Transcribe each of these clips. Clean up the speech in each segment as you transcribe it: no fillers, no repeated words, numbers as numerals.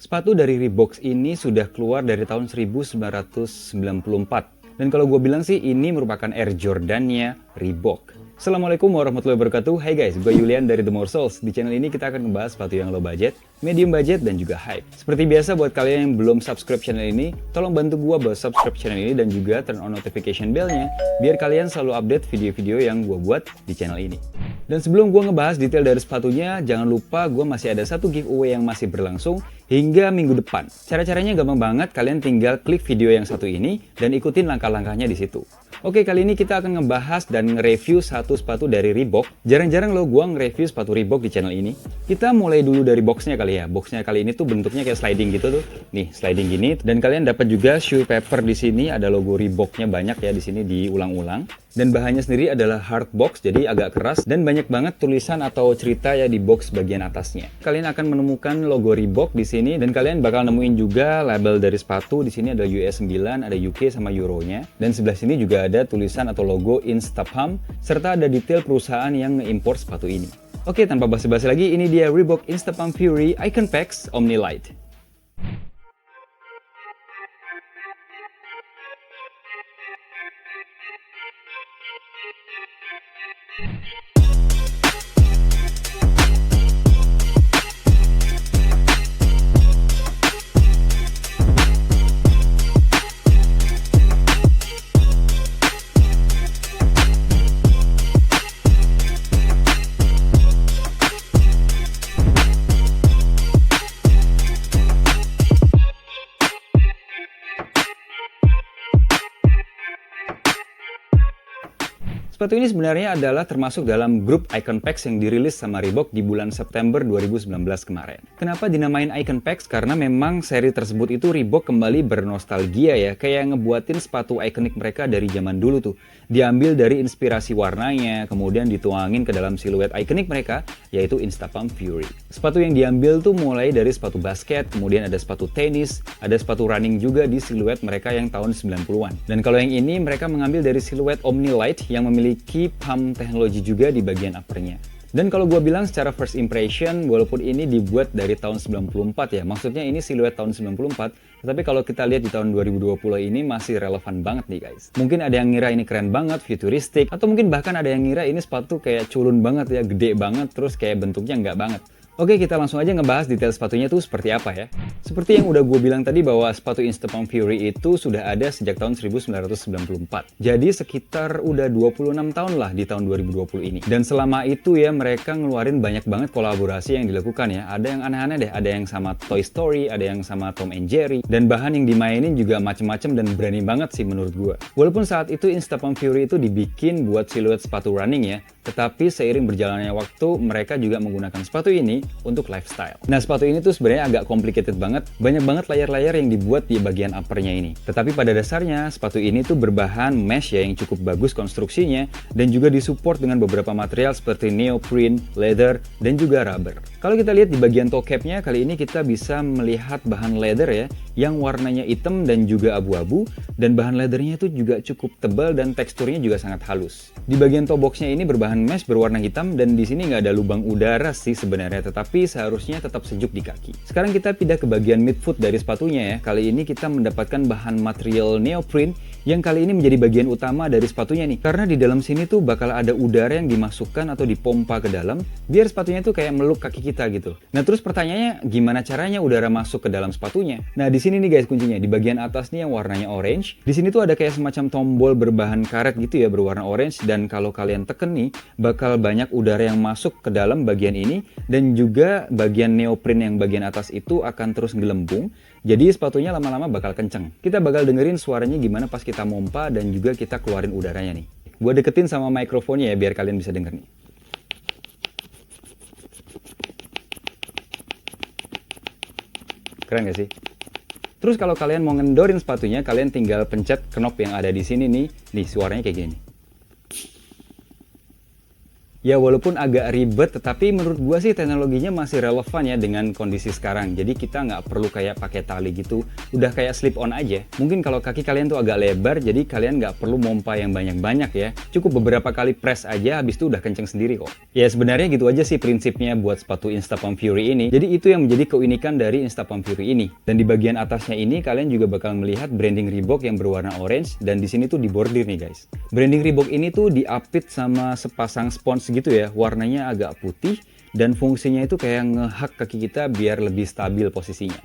Sepatu dari Reebok ini sudah keluar dari tahun 1994. Dan kalau gue bilang sih ini merupakan Air Jordan-nya Reebok. Assalamualaikum warahmatullahi wabarakatuh. Hai guys, gue Julian dari The More Souls. Di channel ini kita akan ngebahas sepatu yang low budget, medium budget, dan juga hype. Seperti biasa buat kalian yang belum subscribe channel ini, tolong bantu gue buat subscribe channel ini dan juga turn on notification bell-nya biar kalian selalu update video-video yang gue buat di channel ini. Dan sebelum gue ngebahas detail dari sepatunya, jangan lupa gue masih ada satu giveaway yang masih berlangsung hingga minggu depan. Cara-caranya gampang banget, kalian tinggal klik video yang satu ini dan ikutin langkah-langkahnya di situ. Oke, kali ini kita akan ngebahas dan nge-review satu sepatu dari Reebok. Jarang-jarang lo gue nge-review sepatu Reebok di channel ini. Kita mulai dulu dari boxnya kali ya. Boxnya kali ini tuh bentuknya kayak sliding gitu tuh. Nih, sliding gini. Dan kalian dapat juga shoe paper di sini. Ada logo Reeboknya banyak ya di sini diulang-ulang. Dan bahannya sendiri adalah hard box, jadi agak keras. Dan banyak banget tulisan atau cerita ya di box bagian atasnya. Kalian akan menemukan logo Reebok di sini. Dan kalian bakal nemuin juga label dari sepatu. Di sini ada US 9, ada UK sama Euro-nya. Dan sebelah sini juga ada tulisan atau logo Instapump, serta ada detail perusahaan yang nge-import sepatu ini. Oke, tanpa basa-basi lagi, ini dia Reebok Instapump Fury Icon Pax Omni Light. Sepatu ini sebenarnya adalah termasuk dalam grup Icon Pax yang dirilis sama Reebok di bulan September 2019 kemarin. Kenapa dinamain Icon Pax? Karena memang seri tersebut itu Reebok kembali bernostalgia ya, kayak ngebuatin sepatu ikonik mereka dari zaman dulu tuh. Diambil dari inspirasi warnanya, kemudian dituangin ke dalam siluet ikonik mereka, yaitu Instapump Fury. Sepatu yang diambil tuh mulai dari sepatu basket, kemudian ada sepatu tenis, ada sepatu running juga di siluet mereka yang tahun 90-an. Dan kalau yang ini mereka mengambil dari siluet Omni Light yang memiliki pump teknologi juga di bagian uppernya. Dan kalau gue bilang secara first impression, walaupun ini dibuat dari tahun 94 ya, maksudnya ini siluet tahun 94, tetapi kalau kita lihat di tahun 2020 ini masih relevan banget nih guys. Mungkin ada yang ngira ini keren banget, futuristik, atau mungkin bahkan ada yang ngira ini sepatu kayak culun banget ya, gede banget, terus kayak bentuknya nggak banget. Oke, kita langsung aja ngebahas detail sepatunya tuh seperti apa ya. Seperti yang udah gue bilang tadi bahwa sepatu Instapump Fury itu sudah ada sejak tahun 1994. Jadi sekitar udah 26 tahun lah di tahun 2020 ini. Dan selama itu ya mereka ngeluarin banyak banget kolaborasi yang dilakukan ya. Ada yang aneh-aneh deh, ada yang sama Toy Story, ada yang sama Tom and Jerry. Dan bahan yang dimainin juga macem-macem dan berani banget sih menurut gue. Walaupun saat itu Instapump Fury itu dibikin buat siluet sepatu running ya. Tetapi seiring berjalannya waktu mereka juga menggunakan sepatu ini untuk lifestyle. Nah, sepatu ini tuh sebenarnya agak complicated banget. Banyak banget layar-layar yang dibuat di bagian uppernya ini. Tetapi pada dasarnya sepatu ini tuh berbahan mesh ya yang cukup bagus konstruksinya dan juga disupport dengan beberapa material seperti neoprene, leather, dan juga rubber. Kalau kita lihat di bagian toe capnya, kali ini kita bisa melihat bahan leather ya yang warnanya hitam dan juga abu-abu, dan bahan leathernya itu juga cukup tebal dan teksturnya juga sangat halus. Di bagian toe boxnya ini berbahan mesh berwarna hitam dan di sini nggak ada lubang udara sih sebenarnya, tetapi seharusnya tetap sejuk di kaki. Sekarang kita pindah ke bagian midfoot dari sepatunya ya. Kali ini kita mendapatkan bahan material neoprene yang kali ini menjadi bagian utama dari sepatunya nih. Karena di dalam sini tuh bakal ada udara yang dimasukkan atau dipompa ke dalam biar sepatunya tuh kayak meluk kaki kita gitu. Nah, terus pertanyaannya gimana caranya udara masuk ke dalam sepatunya? Nah, di sini nih guys kuncinya. Di bagian atas nih yang warnanya orange. Di sini tuh ada kayak semacam tombol berbahan karet gitu ya berwarna orange, dan kalau kalian teken nih bakal banyak udara yang masuk ke dalam bagian ini, dan juga bagian neoprene yang bagian atas itu akan terus gelembung. Jadi sepatunya lama-lama bakal kenceng. Kita bakal dengerin suaranya gimana pas kita mompa dan juga kita keluarin udaranya nih. Gue deketin sama mikrofonnya ya biar kalian bisa denger nih. Keren gak sih? Terus kalau kalian mau ngendorin sepatunya, kalian tinggal pencet knob yang ada di sini nih. Nih suaranya kayak gini. Ya walaupun agak ribet, tetapi menurut gua sih teknologinya masih relevan ya dengan kondisi sekarang. Jadi kita nggak perlu kayak pakai tali gitu, udah kayak slip on aja. Mungkin kalau kaki kalian tuh agak lebar, jadi kalian nggak perlu mompa yang banyak-banyak ya. Cukup beberapa kali press aja, habis itu udah kenceng sendiri kok. Ya sebenarnya gitu aja sih prinsipnya buat sepatu Instapump Fury ini. Jadi itu yang menjadi keunikan dari Instapump Fury ini. Dan di bagian atasnya ini kalian juga bakal melihat branding Reebok yang berwarna orange, dan di sini tuh dibordir nih guys. Branding Reebok ini tuh diapit sama sepasang spons gitu ya, warnanya agak putih dan fungsinya itu kayak ngehak kaki kita biar lebih stabil posisinya.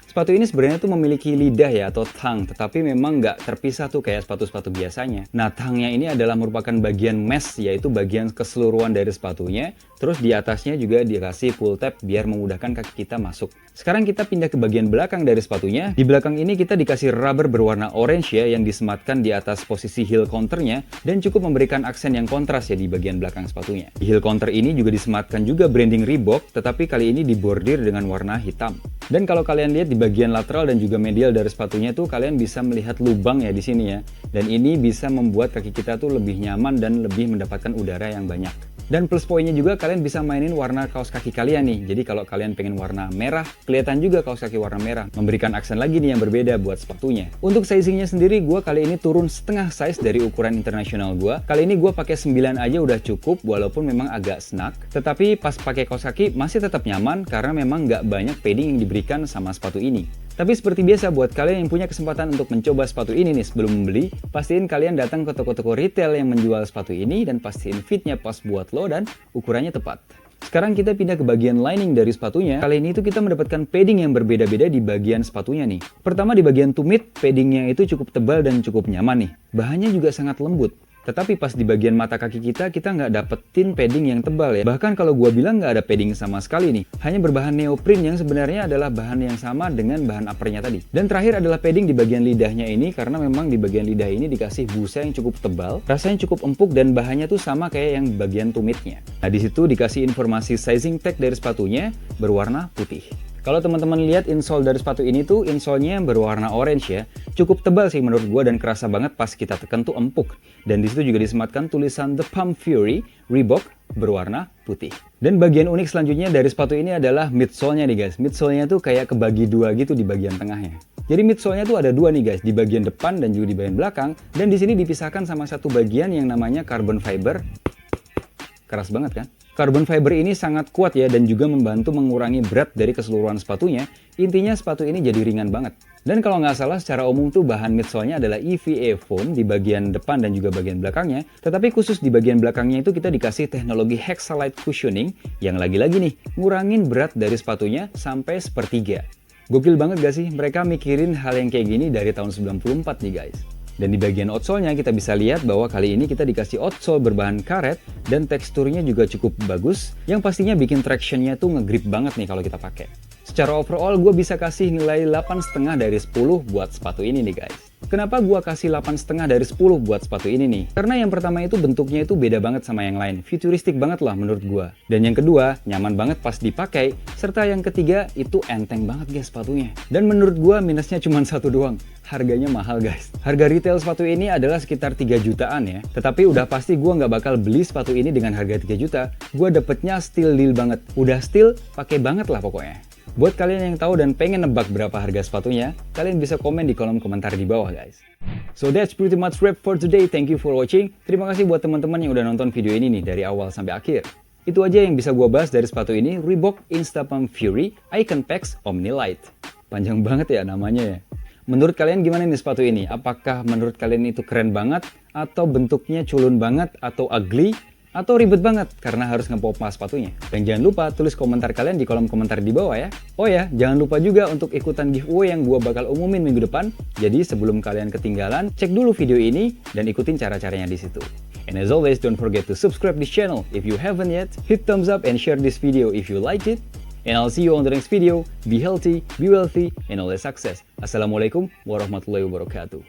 Sepatu ini sebenarnya tuh memiliki lidah ya atau tongue, tetapi memang nggak terpisah tuh kayak sepatu-sepatu biasanya. Nah, tongue-nya ini adalah merupakan bagian mesh, yaitu bagian keseluruhan dari sepatunya. Terus di atasnya juga dikasih pull tab biar memudahkan kaki kita masuk. Sekarang kita pindah ke bagian belakang dari sepatunya. Di belakang ini kita dikasih rubber berwarna orange ya, yang disematkan di atas posisi heel counternya dan cukup memberikan aksen yang kontras ya di bagian belakang sepatunya. Di heel counter ini juga disematkan juga branding Reebok, tetapi kali ini dibordir dengan warna hitam. Dan kalau kalian lihat di bagian lateral dan juga medial dari sepatunya tuh kalian bisa melihat lubang ya di sini ya. Dan ini bisa membuat kaki kita tuh lebih nyaman dan lebih mendapatkan udara yang banyak. Dan plus poinnya juga kalian bisa mainin warna kaos kaki kalian nih. Jadi kalau kalian pengen warna merah, kelihatan juga kaos kaki warna merah. Memberikan aksen lagi nih yang berbeda buat sepatunya. Untuk sizingnya sendiri, gue kali ini turun setengah size dari ukuran internasional gue. Kali ini gue pakai 9 aja udah cukup, walaupun memang agak snug. Tetapi pas pakai kaos kaki masih tetap nyaman karena memang nggak banyak padding yang diberikan sama sepatu ini. Tapi seperti biasa buat kalian yang punya kesempatan untuk mencoba sepatu ini nih sebelum membeli, pastiin kalian datang ke toko-toko retail yang menjual sepatu ini dan pastiin fitnya pas buat lo dan ukurannya tepat. Sekarang kita pindah ke bagian lining dari sepatunya. Kali ini tuh kita mendapatkan padding yang berbeda-beda di bagian sepatunya nih. Pertama di bagian tumit, paddingnya itu cukup tebal dan cukup nyaman nih. Bahannya juga sangat lembut. Tetapi pas di bagian mata kaki kita nggak dapetin padding yang tebal ya. Bahkan kalau gua bilang nggak ada padding sama sekali nih. Hanya berbahan neoprene yang sebenarnya adalah bahan yang sama dengan bahan uppernya tadi. Dan terakhir adalah padding di bagian lidahnya ini, karena memang di bagian lidah ini dikasih busa yang cukup tebal, rasanya cukup empuk dan bahannya tuh sama kayak yang bagian tumitnya. Nah di situ dikasih informasi sizing tag dari sepatunya berwarna putih. Kalau teman-teman lihat insole dari sepatu ini tuh insole-nya berwarna orange ya. Cukup tebal sih menurut gua dan kerasa banget pas kita tekan tuh empuk. Dan di situ juga disematkan tulisan The Pump Fury Reebok berwarna putih. Dan bagian unik selanjutnya dari sepatu ini adalah midsole-nya nih guys. Midsole-nya tuh kayak kebagi dua gitu di bagian tengahnya. Jadi midsole-nya tuh ada dua nih guys, di bagian depan dan juga di bagian belakang. Dan di sini dipisahkan sama satu bagian yang namanya carbon fiber. Keras banget kan? Carbon fiber ini sangat kuat ya dan juga membantu mengurangi berat dari keseluruhan sepatunya. Intinya sepatu ini jadi ringan banget. Dan kalau nggak salah secara umum tuh bahan midsole-nya adalah EVA foam di bagian depan dan juga bagian belakangnya. Tetapi khusus di bagian belakangnya itu kita dikasih teknologi Hexalite cushioning yang lagi-lagi nih ngurangin berat dari sepatunya sampai sepertiga. Gokil banget gak sih? Mereka mikirin hal yang kayak gini dari tahun 94 nih guys. Dan di bagian outsole-nya kita bisa lihat bahwa kali ini kita dikasih outsole berbahan karet dan teksturnya juga cukup bagus, yang pastinya bikin traction-nya tuh ngegrip banget nih kalau kita pakai. Secara overall gue bisa kasih nilai 8,5 dari 10 buat sepatu ini nih guys. Kenapa gue kasih 8,5 dari 10 buat sepatu ini nih? Karena yang pertama itu bentuknya itu beda banget sama yang lain, futuristik banget lah menurut gue. Dan yang kedua, nyaman banget pas dipakai. Serta yang ketiga, itu enteng banget guys sepatunya. Dan menurut gue minusnya cuma satu doang, harganya mahal guys. Harga retail sepatu ini adalah sekitar 3 jutaan ya. Tetapi udah pasti gue nggak bakal beli sepatu ini dengan harga 3 juta. Gue dapetnya still deal banget. Udah still, pakai banget lah pokoknya. Buat kalian yang tahu dan pengen nebak berapa harga sepatunya, kalian bisa komen di kolom komentar di bawah guys. So that's pretty much wrap for today. Thank you for watching. Terima kasih buat teman-teman yang udah nonton video ini nih dari awal sampai akhir. Itu aja yang bisa gue bahas dari sepatu ini, Reebok Instapump Fury Icon Pax Omni Light. Panjang banget ya namanya ya. Menurut kalian gimana nih sepatu ini? Apakah menurut kalian itu keren banget? Atau bentuknya culun banget? Atau ugly? Atau ribet banget karena harus ngepompa sepatunya? Dan jangan lupa tulis komentar kalian di kolom komentar di bawah ya. Oh ya, jangan lupa juga untuk ikutan giveaway yang gue bakal umumin minggu depan. Jadi sebelum kalian ketinggalan, cek dulu video ini dan ikutin cara-caranya di situ. And as always, don't forget to subscribe this channel if you haven't yet. Hit thumbs up and share this video if you liked it. And I'll see you on the next video. Be healthy, be wealthy, and always success. Assalamualaikum warahmatullahi wabarakatuh.